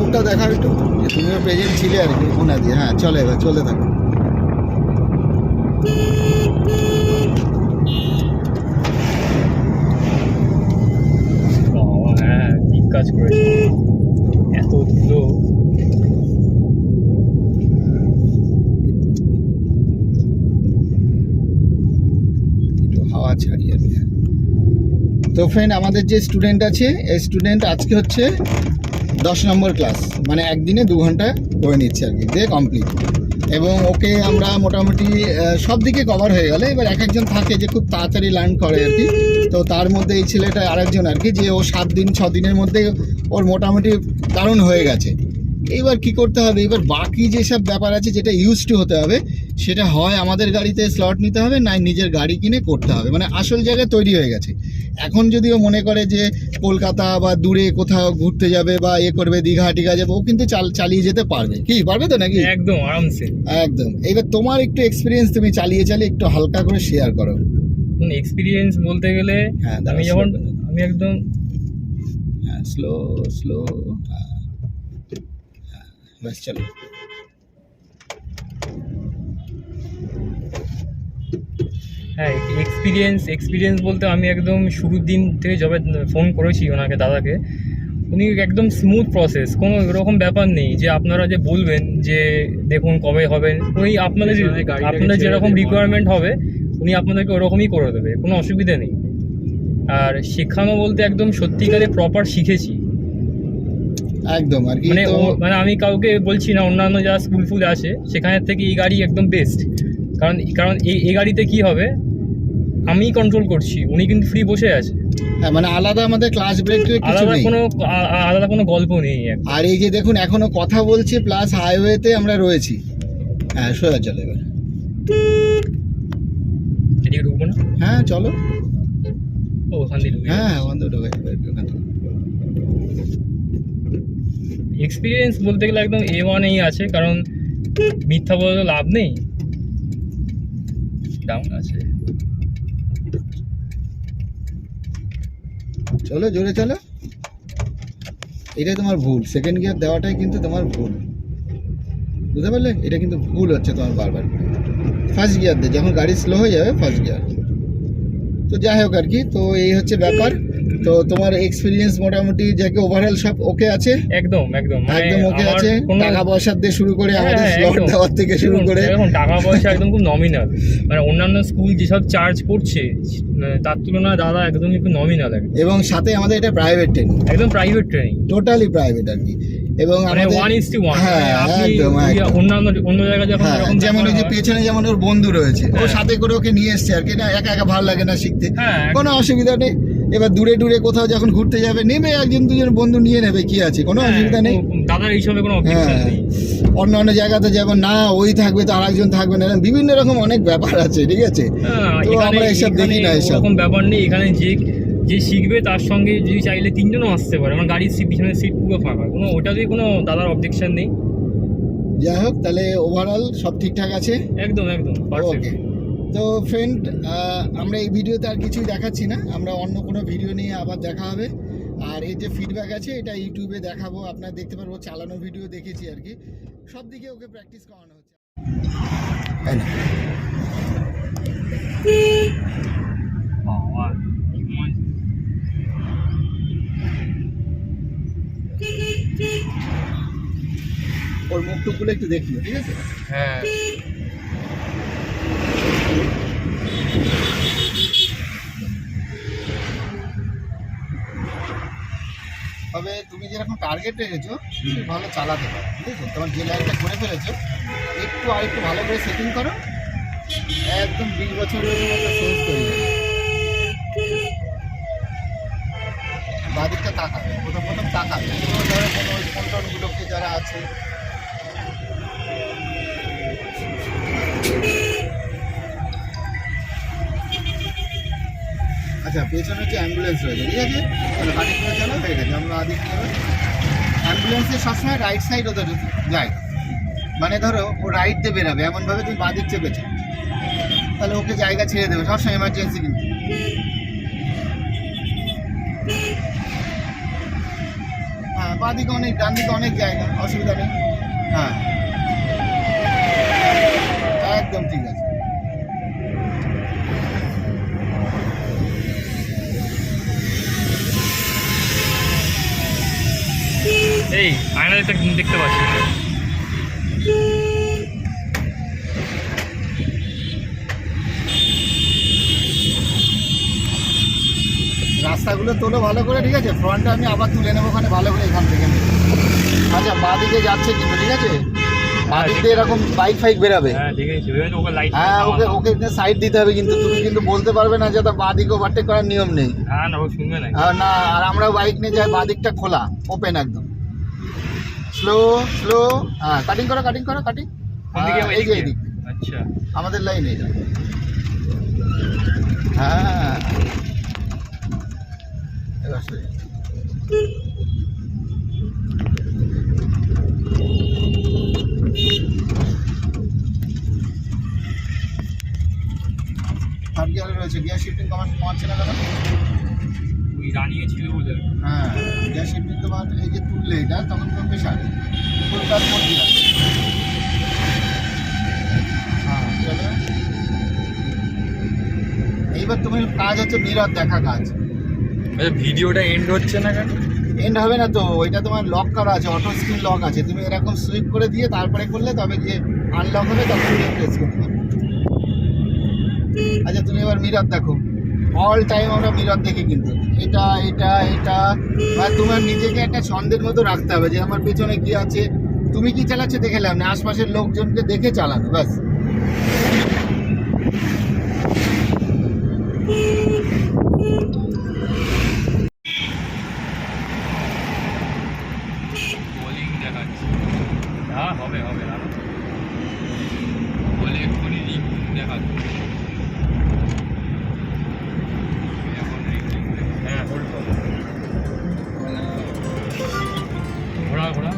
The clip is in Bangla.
মুখটা দেখাও একটু, যে তুমিও প্রেজেন্ট ছিলে আর কি ওনা দিয়ে। হ্যাঁ চলে, এবার চলে থাকো। হ্যাঁ ঠিক কাজ করেছে, এত ধুলো। একটু হাওয়া ছাড়িয়ে। তো ফ্রেন্ড, আমাদের যে স্টুডেন্ট আছে, এই স্টুডেন্ট আজকে হচ্ছে 10 নম্বর ক্লাস, মানে একদিনে 2 ঘন্টা করে নিচ্ছে আর কি, দিয়ে কমপ্লিট। এবং ওকে আমরা মোটামুটি সব দিকে কভার হয়ে গেলে, এবার এক একজন থাকে যে খুব তাড়াতাড়ি লার্ন করে আর কি। তো তার মধ্যে এই ছেলেটা আরেকজন আর কি, যে ও 7 দিন 6 দিনের মধ্যে ওর মোটামুটি দারুণ হয়ে গেছে। এইবার কি করতে হবে, এবার বাকি যেসব ব্যাপার আছে যেটা ইউজ টু হতে হবে, সেটা হয় আমাদের গাড়িতে স্লট নিতে হবে, না নিজের গাড়ি কিনে করতে হবে। মানে আসল জায়গায় তৈরি হয়ে গেছে। এখন যদিও মনে করে যে কলকাতা বা দূরে কোথাও ঘুরতে যাবে বা করবে, দীঘা টিঘা যাবে, ও কিন্তু চালিয়ে যেতে পারবে। কি পারবে তো নাকি? একদম আরামসে, একদম। এবার তোমার একটু এক্সপিরিয়েন্স তুমি চালিয়ে একটু হালকা করে শেয়ার করো। এক্সপিরিয়েন্স বলতে গেলে হ্যাঁ, আমি একদম স্লো স্লো। ব্যাস চলো। হ্যাঁ এক্সপিরিয়েন্স বলতে আমি একদম শুরুর দিন থেকে যবে ফোন করেছি ওনাকে, দাদাকে, উনি একদম স্মুথ প্রসেস, কোনো এরকম ব্যাপার নেই যে আপনারা যে বলবেন যে দেখুন কবে হবেন, ওই আপনাদের যেরকম রিকোয়ারমেন্ট হবে উনি আপনাদেরকে ওরকমই করে দেবে, কোনো অসুবিধা নেই। আর শেখানো বলতে একদম সত্যিকারে প্রপার শিখেছি একদম আর কি। মানে আমি কাউকে বলছি না, অন্যান্য যারা স্কুল ফুল আছে সেখানের থেকে এই গাড়ি একদম বেস্ট। কারণ এই গাড়িতে কি হবে, আমি কন্ট্রোল করছি, উনি কিন্তু ফ্রি বসে আছে। হ্যাঁ, মানে আলাদা আমাদের ক্লাস ব্রেক আলাদা কোনো গল্প নেই। আর এই যে দেখুন এখনো কথা বলছে, প্লাস হাইওয়েতে আমরা রয়েছি। হ্যাঁ সোজা চলে এবার। এদিকে ঢুকবো না? হ্যাঁ চলো। ওখান দিয়ে ঢুকে। হ্যাঁ ওখান থেকে ঢুকে। এক্সপিরিয়েন্স বলতে গেলে একদম A1-এই আছে, কারণ মিথ্যা বলে লাভ নেই। ডাউন আছে, চলো জোরে চলো। এটাই তোমার ভুল, সেকেন্ড গিয়ার দেওয়াটাই কিন্তু তোমার ভুল, বুঝতে পারলে? এটা কিন্তু ভুল হচ্ছে তোমার বারবার। ফার্স্ট গিয়ার দে, যখন গাড়ি স্লো হয়ে যাবে ফার্স্ট গিয়ার। তো যাই হোক আর কি, তো এই হচ্ছে ব্যাপার। তো তোমার এক্সপিরিয়েন্স মোটামুটি যাকে ওভারঅল সব ওকে আছে? একদম ওকে আছে। টাকা পয়সা দিয়ে শুরু করে আমাদের স্লট দেওয়ার থেকে শুরু করে এখন টাকা পয়সা একদম খুব নমিনাল। মানে অন্যান্য স্কুল যেসব চার্জ করছে তার তুলনায় দাদা একদমই খুব নমিনাল। এবং সাথে আমাদের এটা প্রাইভেট ট্রেনিং, একদম প্রাইভেট ট্রেনিং, টোটালি প্রাইভেট আর কি। এবং আমাদের 1:1। হ্যাঁ একদম। অন্য জায়গায় যখন যেমন ওই যে পেছনে যেমন ওর বন্ধু রয়েছে, ও সাথে করে ওকে নিয়ে এসছে আর কি। না একা একা ভালো লাগে না শিখতে, কোনো অসুবিধা নেই। এবার দূরে কোথাও যখন ঘুরতে যাবে, নেবে একজন দুজন বন্ধু নিয়ে নেবে, কি আছে, কোনো অসুবিধা নেই। দাদার এইসবে কোনো অবজেকশন নেই। অন্য জায়গাতে যেমন না ওই থাকবে তো আরেকজন থাকবে না, বিভিন্ন রকম অনেক ব্যাপার আছে, ঠিক আছে? তো আমরা এসব দেখি না, এসব ব্যাপার নেই। এখানে যে শিখবে তার সঙ্গে যদি চাইলে 3 জনও আসতে পারে। আমার গাড়ির পিছনের সিট পুরো ফাঁকা, ওটাতে কোনো দাদার অবজেকশন নেই। যাই হোক, তাহলে ওভারঅল সব ঠিকঠাক আছে? একদম ওকে। তো ফ্রেন্ড, আমরা এই ভিডিওতে আর কিছুই দেখাচ্ছি না, আমরা অন্য কোনো ভিডিও নিয়ে আবার দেখা হবে। আর এই যে ফিডব্যাক আছে এটা ইউটিউবে দেখাবো, আপনারা দেখতে পারবো। চালানো ভিডিও দেখেছি আর কি, সব দিকে ওকে প্র্যাকটিস করানো হচ্ছে। ওর মুখটুকগুলো একটু দেখিও, ঠিক আছে? হ্যাঁ তবে তুমি যেরকম টার্গেট রেখেছো ভালো চালাতে পারো, ঠিক আছে? তোমার যে লাইনটা করে ফেলেছো আরেকটু ভালো করে সেটিং করো, একদম 20 বছরের মতো সেন্স তৈরি হবে। বাদিকটা তাকাবে, প্রথম তাকাবে, ধরো কোনো কন্ট্রোলগুলোকে যারা আছে। আচ্ছা, পেছনে হচ্ছে অ্যাম্বুলেন্স রয়েছে, ঠিক আছে? তাহলে বাদিক করে চলো, হয়ে গেছে। আমরা বাদিক করে অ্যাম্বুলেন্সের সবসময় রাইট সাইড ওদের যায়, মানে ধরো ও রাইট দিয়ে বেরাবে, এমনভাবে তুমি বাদিক চেপেছো, তাহলে ওকে জায়গা ছেড়ে দেবে সবসময়, এমার্জেন্সি কিন্তু। হ্যাঁ, বাঁ দিকে অনেক, ডান দিকে অনেক জায়গা, অসুবিধা নেই। হ্যাঁ, একদম ঠিক আছে। এই আয়না দেখতে পাচ্ছি। রাস্তাগুলো তোলো ভালো করে, ঠিক আছে? ফ্রন্টটা আমি আবার তুলে নেবো ওখানে ভালো করে, এখান থেকে। আচ্ছা, বাঁ দিকে যাচ্ছে কিন্তু, ঠিক আছে? বাঁ দিক দিয়ে এরকম বাইক ফাইক বেরাবে। হ্যাঁ ঠিক আছে, ওকে লাইট। হ্যাঁ, ওকে সাইড দিতে হবে, কিন্তু তুমি কিন্তু বলতে পারবে না যে বাঁ দিকে ওভারটেক করার নিয়ম নেই। হ্যাঁ না, ও শুনবে না। না, আর আমরা বাইক নিয়ে যাই, বাঁ দিকটা খোলা, ওপেন একদম। স্লো স্লো, হ্যাঁ, কাটিং করো, কাটিং করো, কাটিং। এই যে এইদিক, আচ্ছা, আমাদের লাইন এইটা। হ্যাঁ, এবার সরে। থার্ড গিয়ারে রয়েছে, গিয়ার শিফটিং কমাচ্ছে না কেন? ওই রানিয়ে ছিল বলে। হ্যাঁ, গিয়ার শিফটিং তোমার এই যে তুললে এটা, তখন তো প্রেশার ফুল কাজ করতে যাচ্ছে। হ্যাঁ, চলো। এইবার তুমি কাজ হচ্ছে মিরর দেখা কাজ। ভিডিওটা এন্ড হচ্ছে না কেন? এন্ড হবে না তো, ওইটা তোমার লক করা আছে, অটো স্ক্রিন লক আছে। তুমি এরকম সুইপ করে দিয়ে তারপরে করলে তবে যে আনলক হবে, তখন তুমি প্রেস করতে পারবে। আচ্ছা, তুমি এবার মিরর দেখো। অল টাইম আমরা মিরর দেখি কিন্তু, এটা এটা এটা, আর তোমার নিজেকে একটা ছন্দের মতো রাখতে হবে যে আমার পেছনে কি আছে, তুমি কি চালাচ্ছে দেখে লাভ না, আশপাশের লোকজনকে দেখে চালানো, ব্যাস। বোলিং দেখাচ্ছে। হ্যাঁ, হবে হবে, বলে এক্ষুনি রিং দেখাচ্ছে। হ্যাঁ, হোল্ড করো। ঘোরা ঘোরা।